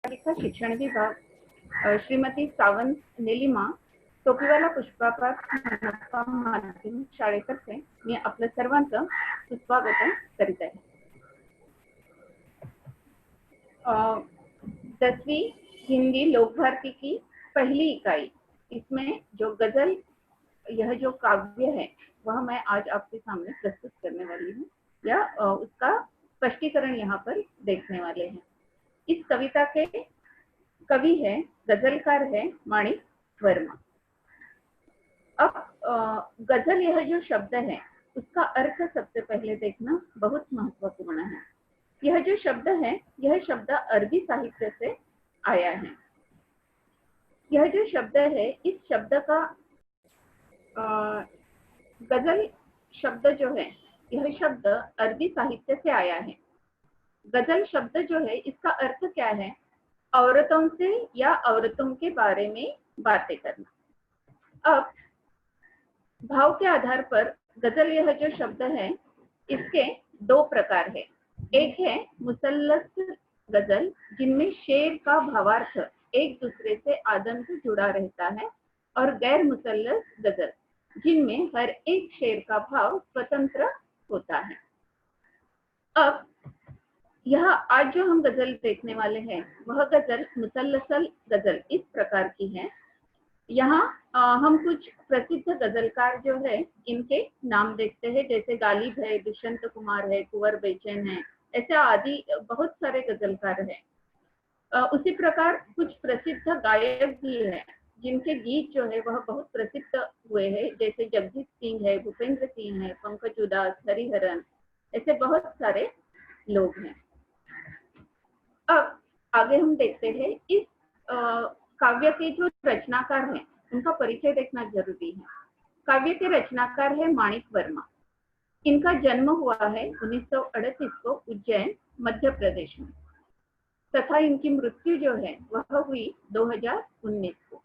पालिका शिक्षण विभाग श्रीमती सावंत नीलिमा टोपीवाला पुष्पापार माध्यमिक शाळेतर्फे मी आपलं सर्वांचं सुस्वागत करीत आहे। 10वीं हिंदी लोक भारती की पहली इकाई, इसमें जो गजल, यह जो काव्य है वह मैं आज आपके सामने प्रस्तुत करने वाली हूँ या उसका स्पष्टीकरण यहाँ पर देखने वाले हैं। इस कविता के कवि है, गजलकार है माणिक वर्मा। अब गजल यह जो शब्द है उसका अर्थ सबसे पहले देखना बहुत महत्वपूर्ण है। यह जो शब्द है यह शब्द अरबी साहित्य से आया है। यह जो शब्द है इस शब्द का गजल शब्द जो है यह शब्द अरबी साहित्य से आया है। गजल शब्द जो है इसका अर्थ क्या है? औरतों से या औरतों के बारे में बातें करना। अब भाव के आधार पर गजल यह जो शब्द है इसके दो प्रकार है। एक है मुसल्लस गजल, जिनमें शेर का भावार्थ एक दूसरे से आदम से जुड़ा रहता है, और गैर मुसल्लस गजल, जिनमें हर एक शेर का भाव स्वतंत्र होता है। अब यह आज जो हम गजल देखने वाले हैं वह गजल मुसल्सल गजल इस प्रकार की है। यहाँ हम कुछ प्रसिद्ध गजलकार जो है इनके नाम देखते हैं, जैसे गालिब है, दुष्यंत कुमार है, कुंवर बेचैन है, ऐसे आदि बहुत सारे गजलकार हैं। उसी प्रकार कुछ प्रसिद्ध गायक भी हैं जिनके गीत जो है वह बहुत प्रसिद्ध हुए हैं, जैसे जगजीत सिंह है, भूपेंद्र सिंह है, पंकज उदास, हरिहरन, ऐसे बहुत सारे लोग हैं। अब आगे हम देखते हैं इस काव्य के जो रचनाकार हैं उनका परिचय देखना जरूरी है। काव्य के रचनाकार है माणिक वर्मा। इनका जन्म हुआ है 1938 को उज्जैन मध्य प्रदेश में, तथा इनकी मृत्यु जो है वह हुई 2019 को।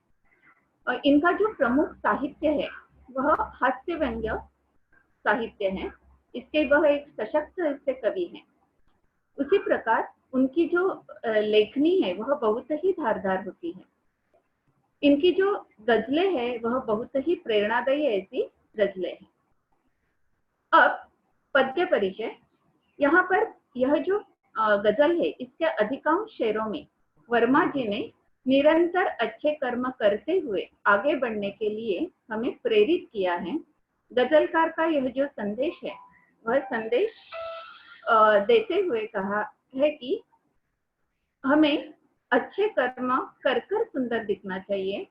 और इनका जो प्रमुख साहित्य है वह हास्य व्यंग्य साहित्य है। इसके वह एक सशक्त ऐसे कवि हैं। उसी प्रकार उनकी जो लेखनी है वह बहुत ही धारदार होती है। इनकी जो गजलें हैं वह बहुत ही प्रेरणादायी ऐसी गजलें हैं। अब पद्य परिचय। यहाँ पर यह जो गजल है इसके अधिकांश शेरों में वर्मा जी ने निरंतर अच्छे कर्म करते हुए आगे बढ़ने के लिए हमें प्रेरित किया है। गजलकार का यह जो संदेश है वह संदेश देते हुए कहा है कि हमें अच्छे कर्म कर कर सुंदर दिखना चाहिए।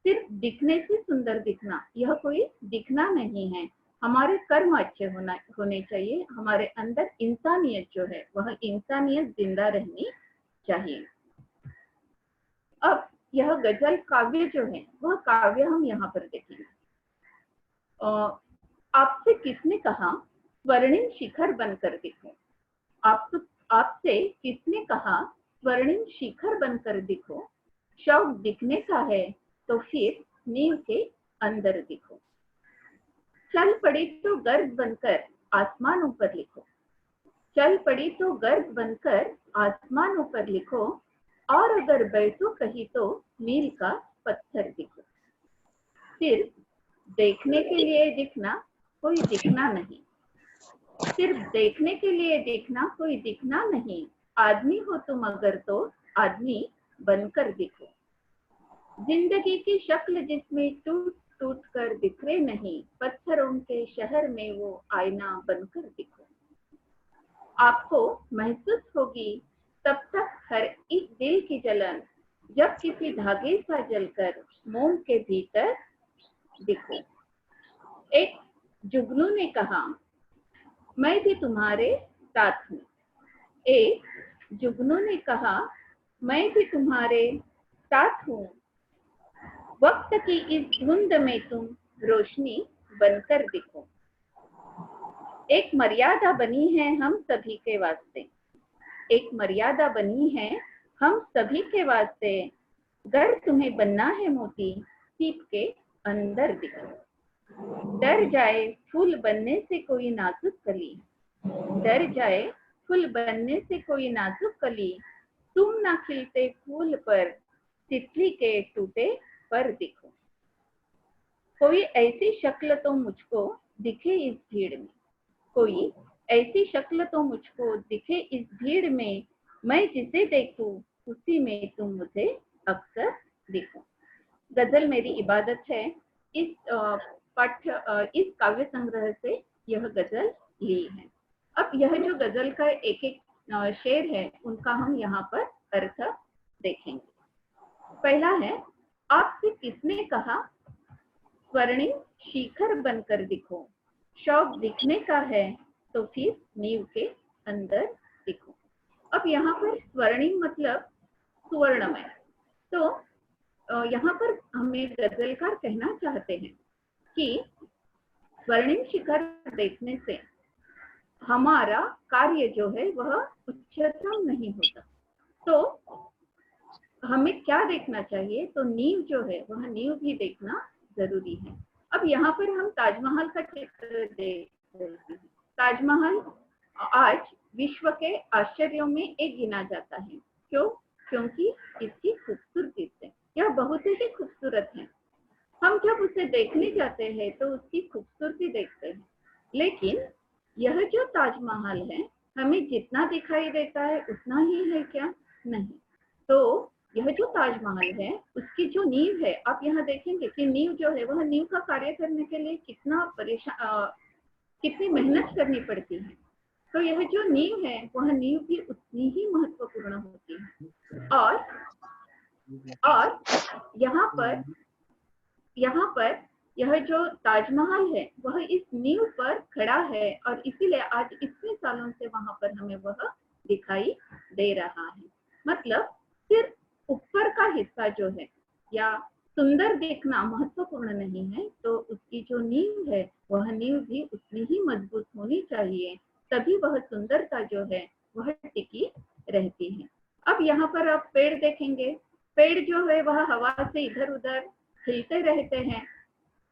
सिर्फ दिखने से सुंदर दिखना यह कोई दिखना नहीं है, हमारे कर्म अच्छे होने चाहिए। हमारे अंदर इंसानियत जो है वह इंसानियत जिंदा रहनी चाहिए। अब यह गजल काव्य जो है वह काव्य हम यहाँ पर देखेंगे। आपसे किसने कहा स्वर्णिम शिखर बनकर दिखो? आपसे किसने कहा स्वर्णिम शिखर बनकर दिखो? शौक दिखने का है तो फिर नींव के अंदर दिखो। चल पड़ी तो गर्द बनकर आसमानों पर लिखो। चल पड़ी तो गर्द बनकर आसमानों पर लिखो, और अगर बैठो कहीं तो मील का पत्थर दिखो। सिर्फ देखने के लिए दिखना कोई दिखना नहीं, सिर्फ देखने के लिए दिखना कोई दिखना नहीं। आदमी हो तुम अगर तो आदमी बनकर दिखो। जिंदगी की शक्ल जिसमें टूट टूट कर बिखरे नहीं, पत्थरों के शहर में वो आईना बनकर दिखो। आपको महसूस होगी तब तक हर एक दिल की जलन, जब किसी धागे सा जलकर मोम के भीतर दिखो। एक जुगनू ने कहा मैं भी तुम्हारे साथ हूँ। एक जुगनू ने कहा मैं भी तुम्हारे साथ हूँ। वक्त की इस धुंध में तुम रोशनी बनकर दिखो। एक मर्यादा बनी है हम सभी के वास्ते, एक मर्यादा बनी है हम सभी के वास्ते। गर तुम्हें बनना है मोती, सीप के अंदर दिखो। डर जाए फूल बनने से कोई नाजुक कली, डर जाए फूल बनने से कोई नाजुक कली, तुम ना खिलते फूल पर, तितली के टूटे पर दिखो। कोई ऐसी शक्ल तो मुझको दिखे इस भीड़ में, कोई ऐसी शक्ल तो मुझको दिखे इस भीड़ में, मैं जिसे देखूं उसी में तुम मुझे अक्सर दिखो। गजल मेरी इबादत है। इस इस काव्य संग्रह से यह गजल ली है। अब यह जो गजल का एक एक शेर है उनका हम यहाँ पर अर्थ देखेंगे। पहला है, आपसे किसने कहा स्वर्णिम शिखर बनकर दिखो, शौक दिखने का है तो फिर नींव के अंदर दिखो। अब यहाँ पर स्वर्णिम मतलब सुवर्णमय। तो यहाँ पर हमें गजलकार कहना चाहते हैं कि स्वर्णिम शिखर देखने से हमारा कार्य जो है वह उच्चतम नहीं होता। तो हमें क्या देखना चाहिए, तो नींव जो है वह नींव भी देखना जरूरी है। अब यहाँ पर हम ताजमहल का चित्र देख रहे हैं। ताजमहल आज विश्व के आश्चर्यों में एक गिना जाता है। क्यों? क्योंकि इसकी खूबसूरती से। यह बहुत ही खूबसूरत है। हम जब उसे देखने जाते हैं तो उसकी खूबसूरती देखते हैं, लेकिन यह जो ताजमहल है हमें जितना दिखाई देता है उतना ही है क्या? नहीं। तो यह जो ताजमहल है उसकी जो नींव है, आप यहाँ देखेंगे कि नींव जो है वह नींव का कार्य करने के लिए कितनी मेहनत करनी पड़ती है। तो यह जो नींव है वह नींव भी उतनी ही महत्वपूर्ण होती है। और यहाँ पर यह जो ताजमहल है वह इस नींव पर खड़ा है और इसीलिए आज इतने सालों से वहां पर हमें वह दिखाई दे रहा है। मतलब सिर्फ ऊपर का हिस्सा जो है या सुंदर देखना महत्वपूर्ण नहीं है, तो उसकी जो नींव है वह नींव भी उतनी ही मजबूत होनी चाहिए, तभी वह सुंदरता जो है वह टिकी रहती है। अब यहाँ पर आप पेड़ देखेंगे। पेड़ जो है वह हवा से इधर उधर हिलते रहते हैं,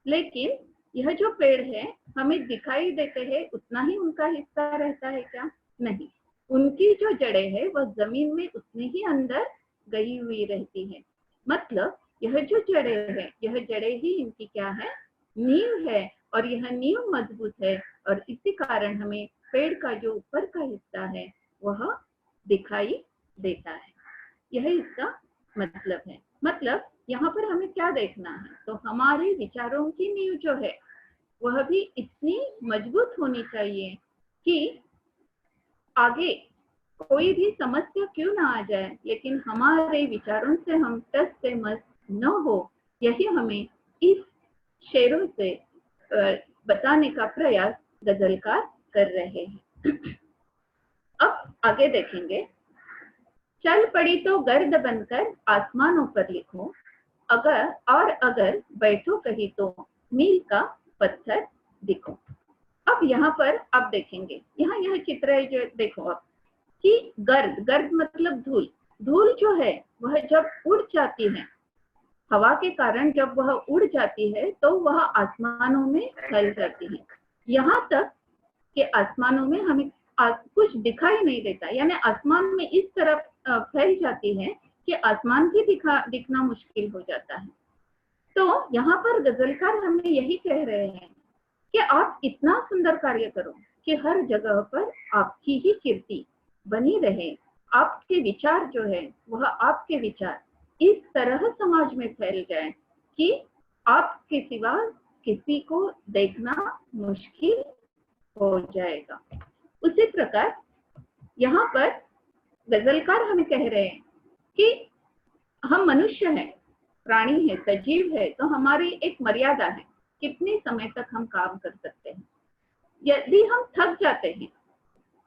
लेकिन यह जो पेड़ है हमें दिखाई देते हैं उतना ही उनका हिस्सा रहता है क्या? नहीं। उनकी जो जड़ें है वह जमीन में उतनी ही अंदर गई हुई रहती है। मतलब यह जो जड़ें है, यह जड़ें ही इनकी क्या है? नींव है। और यह नींव मजबूत है और इसी कारण हमें पेड़ का जो ऊपर का हिस्सा है वह दिखाई देता है। यह इसका मतलब है। मतलब यहाँ पर हमें क्या देखना है, तो हमारे विचारों की नींव जो है वह भी इतनी मजबूत होनी चाहिए कि आगे कोई भी समस्या क्यों ना आ जाए, लेकिन हमारे विचारों से हम टस से मस न हो। यही हमें इस शेरों से बताने का प्रयास गजलकार कर रहे हैं। अब आगे देखेंगे। चल पड़ी तो गर्द बनकर आसमानों पर लिखो, अगर बैठो कहीं तो मील का पत्थर दिखो। अब यहाँ पर आप देखेंगे, यहाँ यह चित्र है जो देखो आप कि गर्द मतलब धूल। धूल जो है वह जब उड़ जाती है, हवा के कारण जब वह उड़ जाती है तो वह आसमानों में फैल जाती है। यहाँ तक कि आसमानों में हमें कुछ दिखाई नहीं देता, यानी आसमान में इस तरफ फैल जाती है कि आसमान भी दिखना मुश्किल हो जाता है। तो यहाँ पर गजलकार हमें यही कह रहे हैं कि आप इतना सुंदर कार्य करो कि हर जगह पर आपकी ही कीर्ति बनी रहे। आपके विचार जो है वह आपके विचार इस तरह समाज में फैल जाए कि आपके सिवा किसी को देखना मुश्किल हो जाएगा। उसी प्रकार यहाँ पर गजलकार हमें कह रहे हैं कि हम मनुष्य हैं, प्राणी है, सजीव है, तो हमारी एक मर्यादा है कितने समय तक हम काम कर सकते हैं। यदि हम थक जाते हैं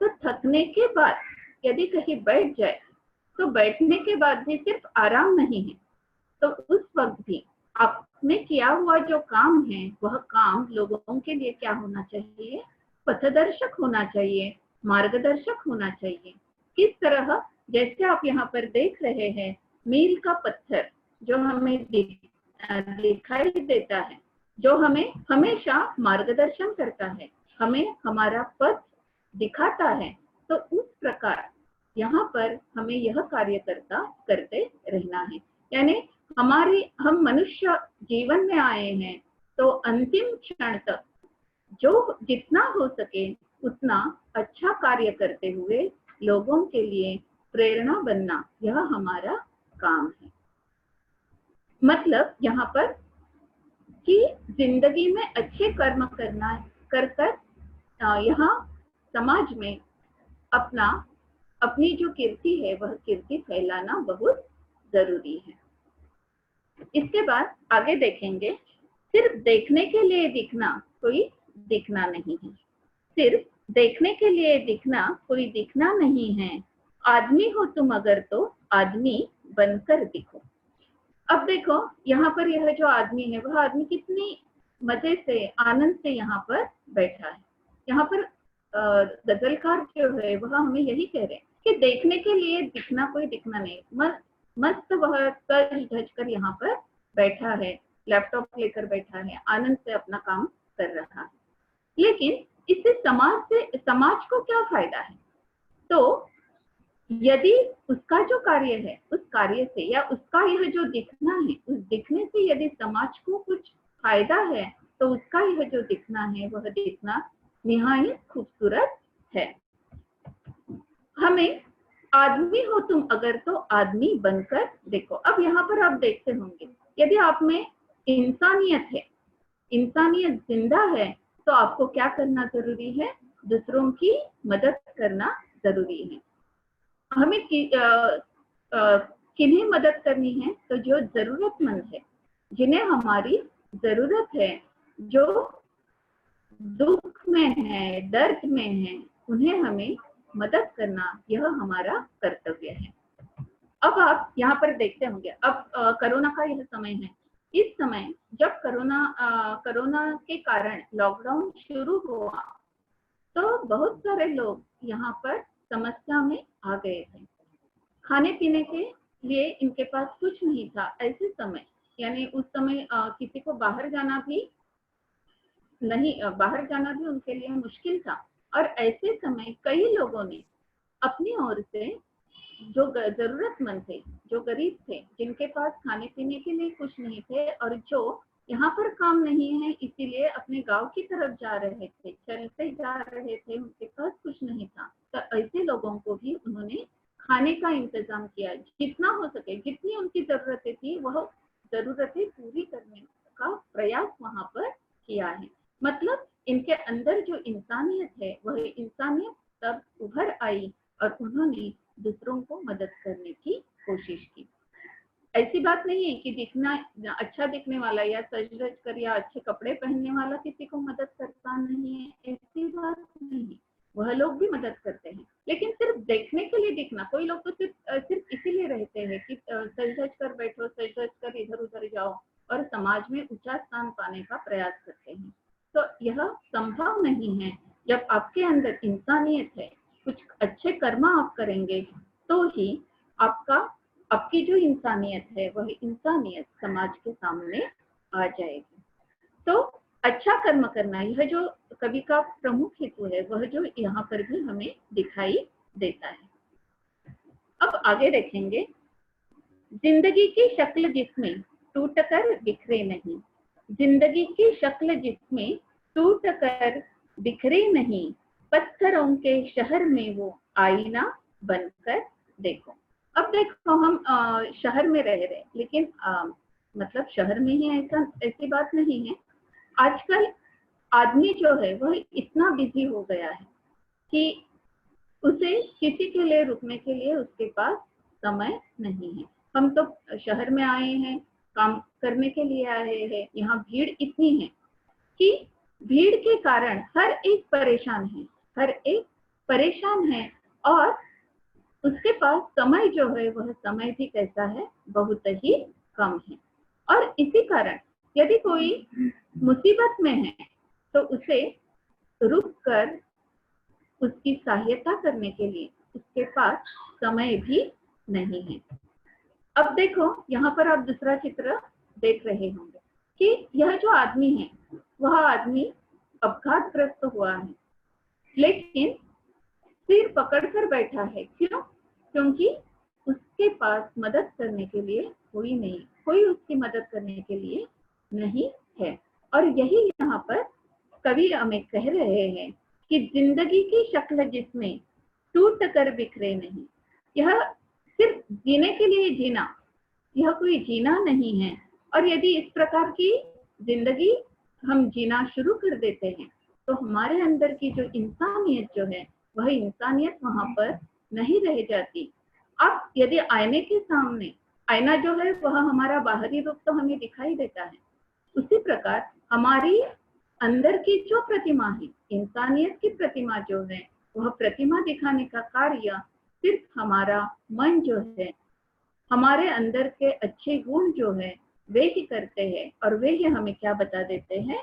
तो थकने के बाद यदि कहीं बैठ जाए तो बैठने के बाद भी सिर्फ आराम नहीं है, तो उस वक्त भी आपने किया हुआ जो काम है वह काम लोगों के लिए क्या होना चाहिए? पथदर्शक होना चाहिए, मार्गदर्शक होना चाहिए। किस तरह? जैसे आप यहाँ पर देख रहे हैं, मील का पत्थर जो हमें दिखाई देता है, जो हमें हमेशा मार्गदर्शन करता है, हमें हमारा पथ दिखाता है। तो उस प्रकार यहाँ पर हमें यह कार्य करते रहना है। यानी हम मनुष्य जीवन में आए हैं तो अंतिम क्षण तक जो जितना हो सके उतना अच्छा कार्य करते हुए लोगों के लिए प्रेरणा बनना, यह हमारा काम है। मतलब यहाँ पर कि जिंदगी में अच्छे कर्म करना कर यहाँ समाज में अपनी जो कीर्ति है वह कीर्ति फैलाना बहुत जरूरी है। इसके बाद आगे देखेंगे, सिर्फ देखने के लिए दिखना कोई दिखना नहीं है। सिर्फ देखने के लिए दिखना कोई दिखना नहीं है। आदमी हो तुम अगर तो आदमी बनकर दिखो। अब देखो यहाँ पर यह जो आदमी है वह आदमी कितनी मजे से आनंद से यहाँ पर बैठा है। यहाँ पर गजलकार जो है वह हमें यही कह रहे हैं कि देखने के लिए दिखना कोई दिखना नहीं। मस्त वह सज धज कर यहाँ पर बैठा है, लैपटॉप लेकर बैठा है, आनंद से अपना काम कर रहा है। लेकिन इससे समाज को क्या फायदा है? तो यदि उसका जो कार्य है उस कार्य से या उसका यह जो दिखना है उस दिखने से यदि समाज को कुछ फायदा है तो उसका यह जो दिखना है वह दिखना निहायत खूबसूरत है। हमें आदमी हो तुम अगर तो आदमी बनकर देखो। अब यहाँ पर आप देखते होंगे यदि आप में इंसानियत है, इंसानियत जिंदा है, तो आपको क्या करना जरूरी है? दूसरों की मदद करना जरूरी है। हमें किन्हें मदद करनी है? तो जो जरूरतमंद है, जिन्हें हमारी जरूरत है, जो दुख में है, दर्द में है, उन्हें हमें मदद करना यह हमारा कर्तव्य है। अब आप यहाँ पर देखते होंगे, अब कोरोना का यह समय है। इस समय जब कोरोना के कारण लॉकडाउन शुरू हुआ तो बहुत सारे लोग यहाँ पर समस्या में आ गए थे। खाने पीने के लिए इनके पास कुछ नहीं था। ऐसे समय यानी उस समय किसी को बाहर जाना भी उनके लिए मुश्किल था। और ऐसे समय कई लोगों ने अपनी ओर से जो जरूरतमंद थे, जो गरीब थे, जिनके पास खाने पीने के लिए कुछ नहीं थे और जो यहाँ पर काम नहीं है इसीलिए अपने गांव की तरफ जा रहे थे, चलते जा रहे थे, उनके पास कुछ नहीं था, तो ऐसे लोगों को भी उन्होंने खाने का इंतजाम किया। जितना हो सके, जितनी उनकी जरूरतें थी वह जरूरतें पूरी करने का प्रयास वहां पर किया है। मतलब इनके अंदर जो इंसानियत है वह इंसानियत तब उभर आई और उन्होंने दूसरों को मदद करने की कोशिश की। ऐसी बात नहीं है कि दिखना अच्छा दिखने वाला या सज धज कर या अच्छे कपड़े पहनने वाला किसी को मदद करता नहीं है, ऐसी बात नहीं है, वह लोग भी मदद करते हैं। लेकिन सिर्फ देखने के लिए दिखना, कोई लोग तो सिर्फ इसीलिए रहते हैं कि सज धज कर बैठो, सज धज कर इधर उधर जाओ और समाज में ऊंचा स्थान पाने का प्रयास करते हैं। तो यह संभव नहीं है। जब आपके अंदर इंसानियत है, कुछ अच्छे कर्म आप करेंगे तो ही आपकी जो इंसानियत है वह इंसानियत समाज के सामने आ जाएगी। तो अच्छा कर्म करना, यह जो कवि का प्रमुख हेतु है वह जो यहाँ पर भी हमें दिखाई देता है। अब आगे देखेंगे, जिंदगी की शक्ल जिसमें टूट कर बिखरे नहीं। जिंदगी की शक्ल जिसमें टूट कर बिखरे नहीं, पत्थरों के शहर में वो आईना बनकर देखो। अब देखो हम शहर में रह रहे, लेकिन मतलब शहर में ही ऐसी बात नहीं है। आजकल आदमी जो है वह इतना बिजी हो गया है कि उसे किसी के लिए रुकने के लिए उसके पास समय नहीं है। हम तो शहर में आए हैं, काम करने के लिए आए हैं, यहाँ भीड़ इतनी है कि भीड़ के कारण हर एक परेशान है और उसके पास समय जो है वह समय भी कैसा है, बहुत ही कम है। और इसी कारण यदि कोई मुसीबत में है तो उसे रुक कर उसकी सहायता करने के लिए उसके पास समय भी नहीं है। अब देखो यहाँ पर आप दूसरा चित्र देख रहे होंगे कि यह जो आदमी है वह आदमी अपघातग्रस्त हुआ है, लेकिन सिर पकड़कर बैठा है। क्यों? क्योंकि उसके पास मदद करने के लिए कोई उसकी मदद करने के लिए नहीं है। और यही यहाँ पर कवि हमें कह रहे हैं कि जिंदगी की शक्ल जिसमें टूट कर बिखरे नहीं, यह सिर्फ जीने के लिए जीना, यह कोई जीना नहीं है। और यदि इस प्रकार की जिंदगी हम जीना शुरू कर देते हैं तो हमारे अंदर की जो इंसानियत जो है वह इंसानियत वहां पर नहीं रह जाती। अब यदि आईने के सामने, आईना जो है वह हमारा बाहरी रूप तो हमें दिखाई देता है, उसी प्रकार हमारी अंदर की जो प्रतिमा है, इंसानियत की प्रतिमा जो है, वह प्रतिमा दिखाने का कार्य सिर्फ हमारा मन जो है, हमारे अंदर के अच्छे गुण जो है वे ही करते हैं। और वे ही हमें क्या बता देते हैं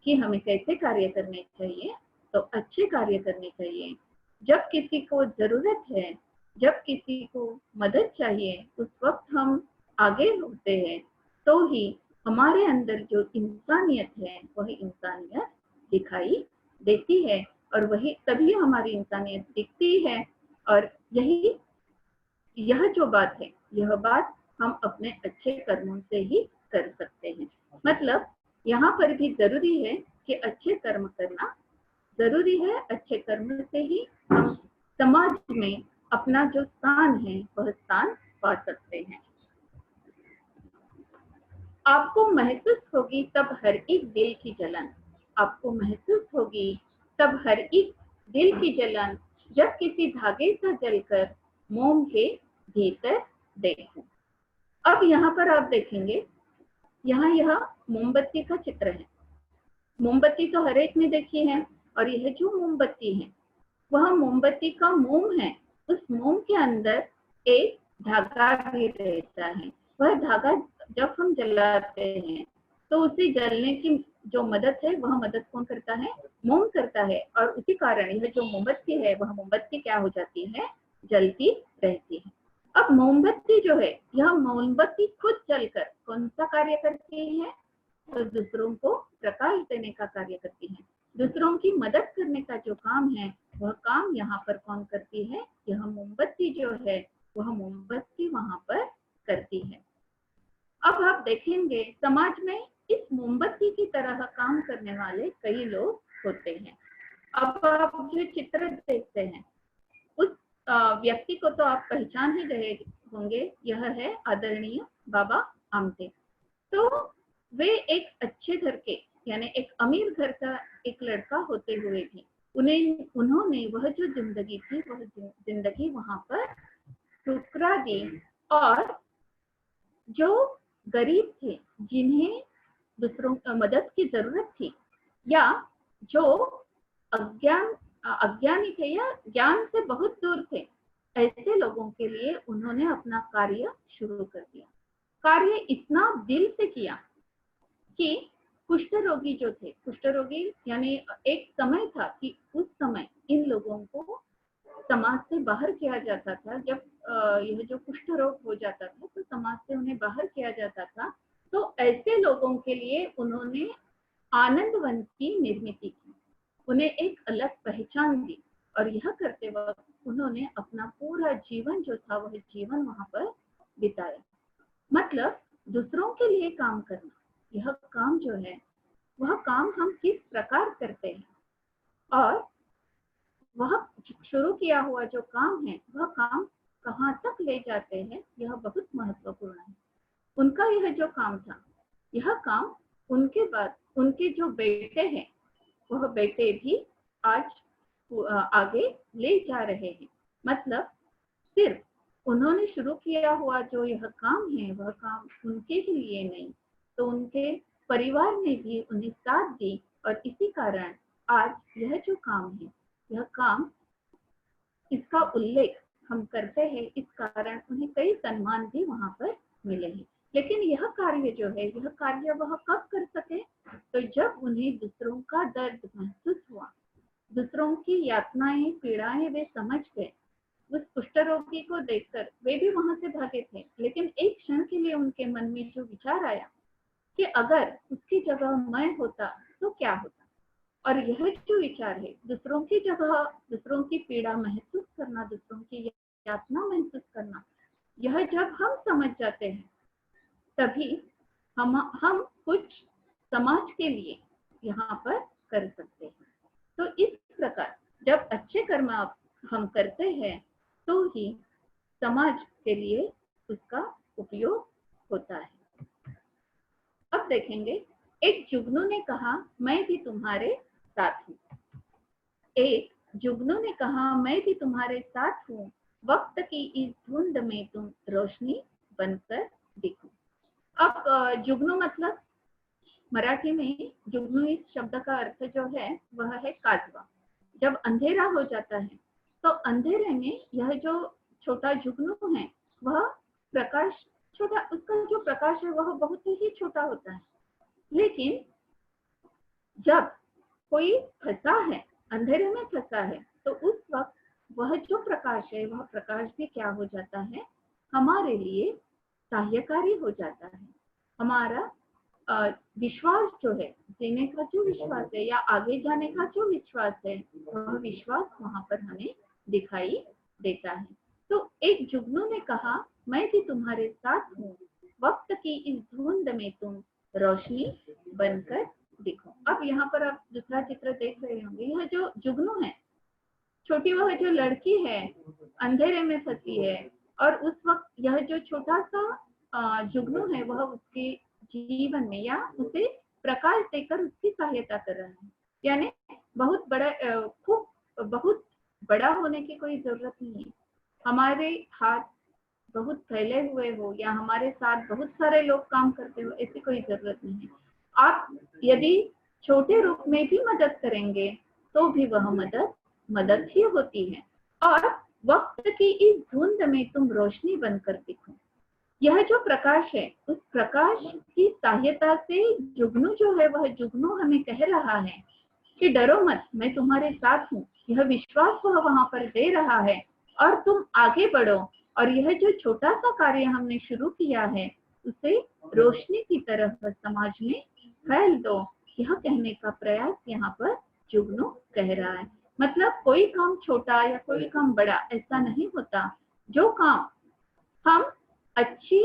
कि हमें कैसे कार्य करने चाहिए। तो अच्छे कार्य करने चाहिए। जब किसी को जरूरत है, जब किसी को मदद चाहिए, उस वक्त हम आगे होते हैं तो ही हमारे अंदर जो इंसानियत है वह इंसानियत दिखाई देती है। और वही तभी हमारी इंसानियत दिखती है। और यह जो बात है, यह बात हम अपने अच्छे कर्मों से ही कर सकते हैं। मतलब यहाँ पर भी जरूरी है कि अच्छे कर्म करना जरूरी है। अच्छे कर्म से ही हम समाज में अपना जो स्थान है वह स्थान पा सकते हैं। आपको महसूस होगी तब हर एक दिल की जलन, आपको महसूस होगी तब हर एक दिल की जलन, जब किसी धागे सा जलकर मोम के भीतर देखूं। अब यहाँ पर आप देखेंगे, यहाँ यह मोमबत्ती का चित्र है। मोमबत्ती तो हर एक ने देखी है। और यह जो मोमबत्ती है वह मोमबत्ती का मोम है। उस मोम के अंदर एक धागा भी रहता है। वह धागा जब हम जलाते हैं तो उसे जलने की जो मदद है वह मदद कौन करता है? मोम करता है। और उसी कारण यह जो मोमबत्ती है वह मोमबत्ती क्या हो जाती है? जलती रहती है। अब मोमबत्ती जो है, यह मोमबत्ती खुद जलकर कौन सा कार्य करती है? तो दूसरों को प्रकाश देने का कार्य करती है। दूसरों की मदद करने का जो काम है वह काम यहाँ पर कौन करती है? यह मोमबत्ती जो है वह मोमबत्ती वहां पर करती है। अब आप देखेंगे समाज में इस मोमबत्ती की तरह काम करने वाले कई लोग होते हैं। अब आप जो चित्र देखते हैं उस व्यक्ति को तो आप पहचान ही गए होंगे, यह है आदरणीय बाबा आमटे। तो वे एक अच्छे घर के, यानी एक अमीर घर का एक लड़का होते हुए भी उन्होंने वह जो जिंदगी थी वह जिंदगी वहां पर ठुकरा दी। और जो गरीब थे, जिन्हें दूसरों मदद की जरूरत थी, या जो अज्ञानी थे या ज्ञान से बहुत दूर थे, ऐसे लोगों के लिए उन्होंने अपना कार्य शुरू कर दिया। कार्य इतना दिल से किया कि कुष्ठ रोगी जो थे, कुष्ठ रोगी यानी एक समय था कि उस समय इन लोगों को समाज से बाहर किया जाता था। जब यह जो कुष्ठ रोग हो जाता था तो समाज से उन्हें बाहर किया जाता था। तो ऐसे लोगों के लिए उन्होंने आनंद वन की निर्मित की, उन्हें एक अलग पहचान दी। और यह करते वक्त उन्होंने अपना पूरा जीवन जो था वह जीवन वहां पर बिताया। मतलब दूसरों के लिए काम करना, यह काम जो है वह काम हम किस प्रकार करते हैं और वह शुरू किया हुआ जो काम है वह काम कहाँ तक ले जाते हैं, यह बहुत महत्वपूर्ण है। उनका यह जो काम था, यह काम उनके बाद उनके जो बेटे हैं वह बेटे भी आज आगे ले जा रहे हैं। मतलब सिर्फ उन्होंने शुरू किया हुआ जो यह काम है वह काम उनके ही लिए नहीं, तो उनके परिवार ने भी उन्हें साथ दी। और इसी कारण आज यह जो काम है, यह काम, इसका उल्लेख हम करते हैं, इस कारण उन्हें कई सम्मान भी वहां पर मिले हैं। लेकिन यह कार्य जो है, यह कार्य वह कब कर सके? तो जब उन्हें दूसरों का दर्द महसूस हुआ, दूसरों की यातनाएं, पीड़ाएं वे समझ गए। उस कुष्ठ रोगी को देखकर वे भी वहां से भागे थे, लेकिन एक क्षण के लिए उनके मन में जो विचार आया कि अगर उसकी जगह मैं होता तो क्या होता। और यह जो विचार है, दूसरों की जगह दूसरों की पीड़ा महसूस करना, दूसरों की यातना महसूस करना, यह जब हम समझ जाते हैं तभी हम कुछ समाज के लिए यहाँ पर कर सकते हैं। तो इस प्रकार जब अच्छे कर्म हम करते हैं तो ही समाज के लिए उसका उपयोग होता है। अब देखेंगे, एक जुगनू ने कहा मैं भी तुम्हारे साथ हूँ। एक जुगनू ने कहा मैं भी तुम्हारे साथ हूँ, वक्त की इस धुंध में तुम रोशनी बनकर दिखो। अब जुगनू मतलब मराठी में जुगनू इस शब्द का अर्थ जो है वह है काजवा। जब अंधेरा हो जाता है तो अंधेरे में यह जो छोटा जुगनू है वह प्रकाश, छोटा उसका जो प्रकाश है वह बहुत ही छोटा होता है। लेकिन जब कोई फंसा है, अंधेरे में फंसा है, तो उस वक्त वह जो प्रकाश है वह प्रकाश भी क्या हो जाता है, हमारे लिए सहायकारी हो जाता है। हमारा विश्वास जो है, जीने का जो विश्वास है या आगे जाने का जो विश्वास है, वह विश्वास वहां पर हमें दिखाई देता है। तो एक जुगनू ने कहा मैं भी तुम्हारे साथ हूँ, वक्त की इस धुंध में तुम रोशनी बनकर दिखो। अब यहाँ पर आप दूसरा चित्र देख रहे होंगे, यह जो जुगनू है, छोटी वह जो लड़की है अंधेरे में फंसी है, और उस वक्त यह जो छोटा सा जुगनू है वह उसके जीवन में या उसे प्रकाश देकर उसकी सहायता कर रहा है। यानी बहुत बड़ा, खूब बहुत बड़ा होने की कोई जरूरत नहीं है। हमारे हाथ बहुत फैले हुए हो या हमारे साथ बहुत सारे लोग काम करते हो, ऐसी कोई जरूरत नहीं है। आप यदि छोटे रूप में भी मदद करेंगे तो भी वह मदद ही होती है। और वक्त की इस धुंध में तुम रोशनी बनकर दिखो, यह जो प्रकाश है उस प्रकाश की सहायता से जुगनू जो है वह जुगनू हमें कह रहा है कि डरो मत, मैं तुम्हारे साथ हूँ। यह विश्वास वह वहां पर दे रहा है और तुम आगे बढ़ो, और यह जो छोटा सा कार्य हमने शुरू किया है उसे रोशनी की तरह समाज में फैल दो, यह कहने का प्रयास यहाँ पर जुगनू कह रहा है। मतलब कोई काम छोटा या कोई काम बड़ा ऐसा नहीं होता। जो काम हम अच्छी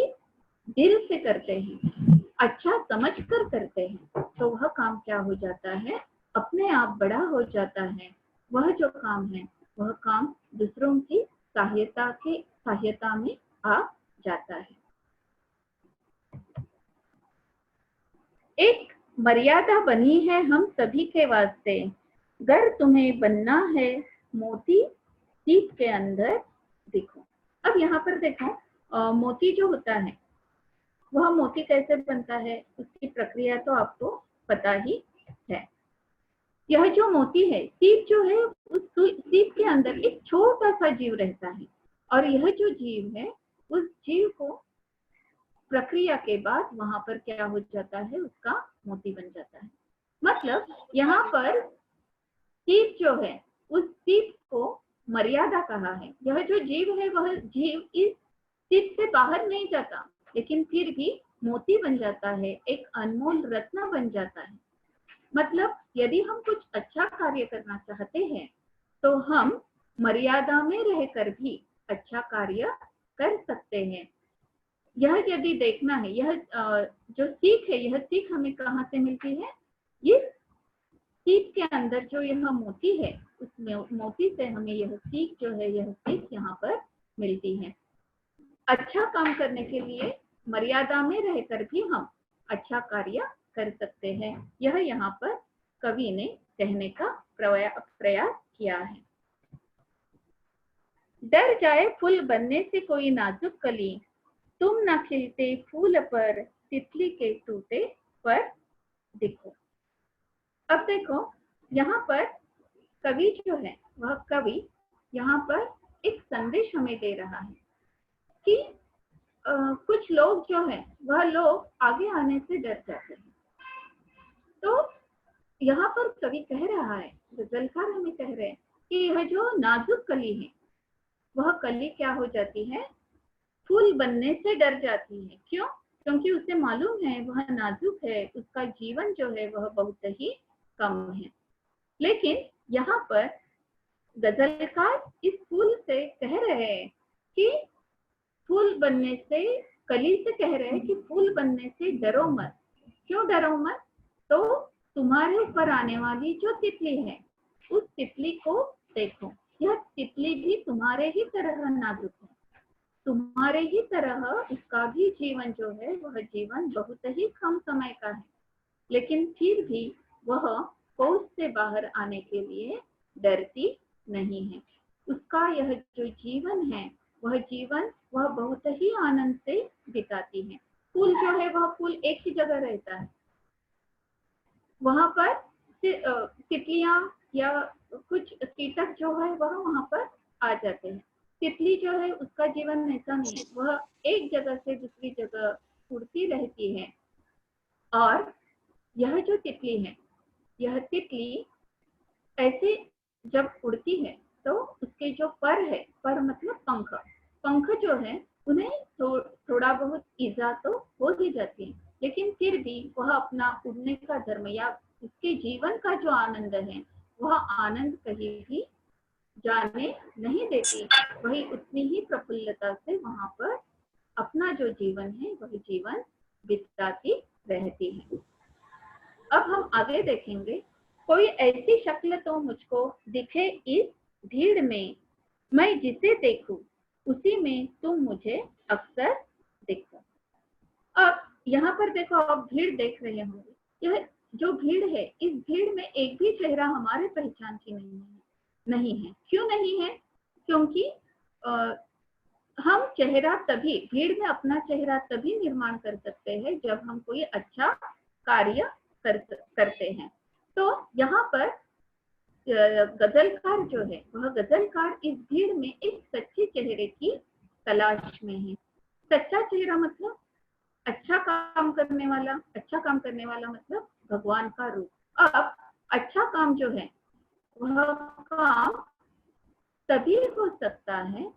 दिल से करते हैं, अच्छा समझ कर करते हैं, तो वह काम क्या हो जाता है, अपने आप बड़ा हो जाता है। वह जो काम है वह काम दूसरों की सहायता में आ जाता है। एक मर्यादा बनी है हम सभी के वास्ते, गर तुम्हें बनना है मोती सीप के अंदर देखो। अब यहाँ पर देखो, मोती जो होता है वह मोती कैसे बनता है, उसकी प्रक्रिया तो आपको पता ही है। यह जो मोती है, सीप जो है, उस सीप के अंदर एक छोटा सा जीव रहता है, और यह जो जीव है उस जीव को प्रक्रिया के बाद वहां पर क्या हो जाता है, उसका मोती बन जाता है। मतलब यहाँ पर सीप जो है उस सीप को मर्यादा कहा है। यह जो जीव है वह जीव इस सीप से बाहर नहीं जाता, लेकिन फिर भी मोती बन जाता है, एक अनमोल रत्न बन जाता है। मतलब यदि हम कुछ अच्छा कार्य करना चाहते हैं तो हम मर्यादा में रहकर भी अच्छा कार्य कर सकते हैं। यह यदि देखना है, यह जो सीख है, यह सीख हमें कहाँ से मिलती है, ये सीख के अंदर जो यह मोती है, उस मोती से हमें यह सीख जो है, यह सीख यहाँ पर मिलती है। अच्छा काम करने के लिए मर्यादा में रहकर भी हम अच्छा कार्य कर सकते हैं, यह यहाँ पर कवि ने कहने का प्रयास किया है। डर जाए फूल बनने से कोई नाजुक कली, तुम न खिलते फूल पर तितली के टूटे पर देखो। अब देखो, यहाँ पर कवि जो है वह कवि यहाँ पर एक संदेश हमें दे रहा है कि कुछ लोग जो है वह लोग आगे आने से डर जाते हैं। तो यहाँ पर कवि कह रहा है, गजलकार हमें कह रहे हैं कि यह जो नाजुक कली है वह कली क्या हो जाती है, फूल बनने से डर जाती है। क्यों? क्योंकि उसे मालूम है वह नाजुक है, उसका जीवन जो है वह बहुत ही कम है। लेकिन यहाँ पर गजलकार इस फूल से कह रहे हैं कि फूल बनने से, कली से कह रहे हैं कि फूल बनने से डरो मत। क्यों डरो मत? तो तुम्हारे ऊपर आने वाली जो तितली है, उस तितली को देखो, यह तितली भी तुम्हारे ही तरह नाजुक है, तुम्हारे ही तरह उसका भी जीवन जो है वह जीवन बहुत ही कम समय का है, लेकिन फिर भी वह कोष से बाहर आने के लिए डरती नहीं है। उसका यह जो जीवन है वह जीवन वह बहुत ही आनंद से बिताती है। फूल जो है वह फूल एक ही जगह रहता है, वहां पर तितलियां या कुछ कीटक जो है वह वहां पर आ जाते हैं। तितली जो है उसका जीवन ऐसा नहीं, वह एक जगह से दूसरी जगह उड़ती रहती है। और यह जो तितली है, यह तितली ऐसे जब उड़ती है तो उसके जो पर है, पर मतलब पंख, पंख जो है उन्हें थोड़ा बहुत ईजा तो हो ही जाती है, लेकिन फिर भी वह अपना उड़ने का धर्म या उसके जीवन का जो आनंद है वह आनंद कहीं भी जाने नहीं देती, वही उतनी ही प्रफुल्लता से वहां पर अपना जो जीवन है वह जीवन बिताती रहती है। अब हम आगे देखेंगे, कोई ऐसी शक्ल तो मुझको दिखे इस भीड़ में, मैं जिसे देखूं उसी में तुम मुझे अक्सर दिखो। अब यहाँ पर देखो, आप भीड़ देख रहे होंगे, यह जो भीड़ है, इस भीड़ में एक भी चेहरा हमारे पहचान की नहीं है। क्यों नहीं है? क्योंकि हम चेहरा तभी, भीड़ में अपना चेहरा तभी निर्माण कर सकते हैं जब हम कोई अच्छा कार्य करते हैं। तो यहाँ पर गजलकार जो है वह गजलकार इस भीड़ में एक सच्चे चेहरे की तलाश में है। सच्चा चेहरा मतलब अच्छा काम करने वाला, अच्छा काम करने वाला मतलब भगवान का रूप। अब अच्छा काम जो है वह काम तभी हो सकता है,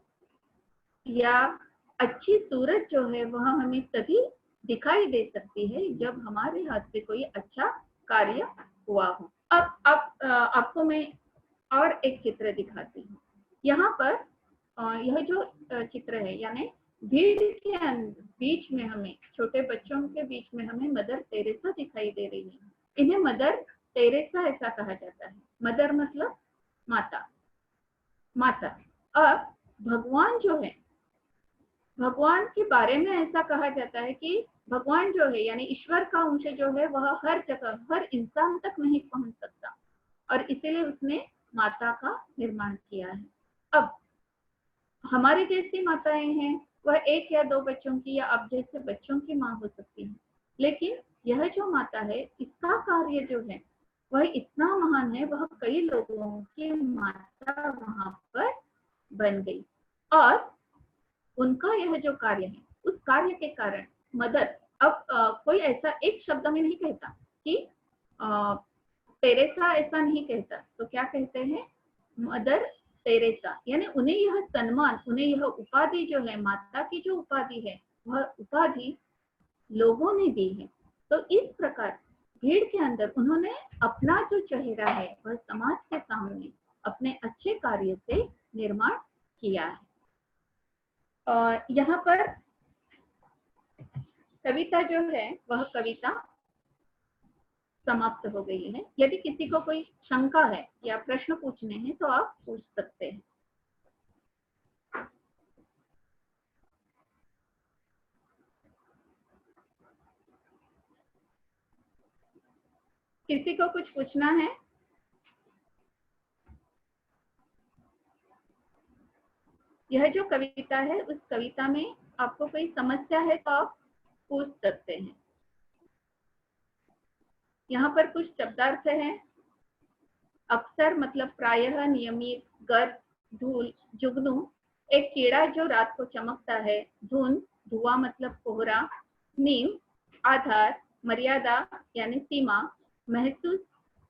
या अच्छी सूरत जो है वह हमें तभी दिखाई दे सकती है जब हमारे हाथ से कोई अच्छा कार्य हुआ हो। अब आपको मैं और एक चित्र दिखाती हूँ। यहाँ पर यह जो चित्र है, यानी भीड़ के बीच में हमें, छोटे बच्चों के बीच में हमें मदर टेरेसा दिखाई दे रही है। इन्हें मदर टेरेसा ऐसा कहा जाता है। मदर मतलब माता, माता। अब भगवान जो है, भगवान के बारे में ऐसा कहा जाता है कि भगवान जो है यानी ईश्वर का अंश जो है वह हर जगह, हर इंसान तक नहीं पहुंच सकता, और इसीलिए उसने माता का निर्माण किया है। अब हमारी जैसी माताएं हैं वह एक या दो बच्चों की या अब जैसे बच्चों की माँ हो सकती है, लेकिन यह जो माता है इसका कार्य जो है वह इतना महान है, वह कई लोगों की माता वहां पर बन गई। और उनका यह जो कार्य है, उस कार्य के कारण मदर, अब कोई ऐसा एक शब्द में नहीं कहता कि टेरेसा, ऐसा नहीं कहता, तो क्या कहते हैं? Mother Teresa. यानी उन्हें यह सम्मान, उन्हें यह उपाधि जो है, माता की जो उपाधि है वह उपाधि लोगों ने दी है। तो इस प्रकार भीड़ के अंदर उन्होंने अपना जो चेहरा है वह समाज के सामने अपने अच्छे कार्य से निर्माण किया है। और यहाँ पर कविता जो है वह कविता समाप्त हो गई है। यदि किसी को कोई शंका है या प्रश्न पूछने हैं तो आप पूछ सकते हैं। किसी को कुछ पूछना है? यह जो कविता है उस कविता में आपको कोई समस्या है तो आप पूछ सकते हैं। यहाँ पर कुछ शब्दार्थ है। अक्सर मतलब प्रायः, नियमित, गर्द, धूल, जुगनू, एक कीड़ा जो रात को चमकता है, धुन, धुआं मतलब कोहरा, नीम, आधार, मर्यादा यानी सीमा, महसूस,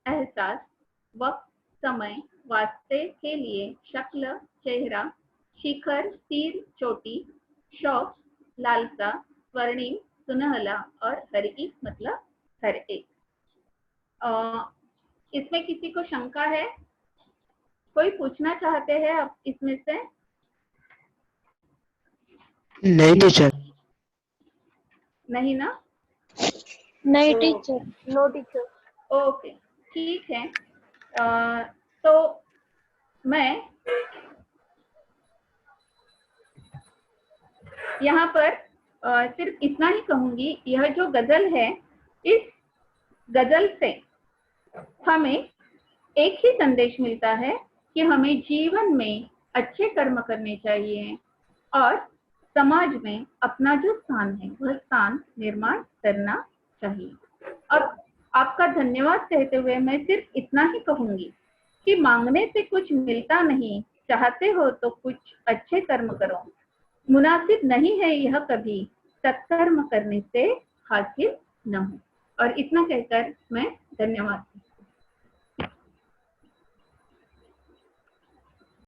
एहसास, वक्त, समय, वास्ते के लिए, शक्ल, चेहरा, शिखर, सिर, चोटी, शौक, लालसा, स्वर्णिम, सुनहला, और हर एक मतलब हर एक। इसमें किसी को शंका है? कोई पूछना चाहते हैं आप इसमें से? नहीं टीचर। नहीं ना? नहीं तो टीचर, नो टीचर। ओके, ठीक है। तो मैं यहाँ पर सिर्फ इतना ही कहूंगी, यह जो गजल है, इस गजल से हमें एक ही संदेश मिलता है कि हमें जीवन में अच्छे कर्म करने चाहिए और समाज में अपना जो स्थान है वह स्थान निर्माण करना चाहिए। और आपका धन्यवाद कहते हुए मैं सिर्फ इतना ही कहूंगी कि मांगने से कुछ मिलता नहीं, चाहते हो तो कुछ अच्छे कर्म करो, मुनासिब नहीं है यह कभी सत्कर्म करने से हासिल न हो। और इतना कहकर मैं धन्यवाद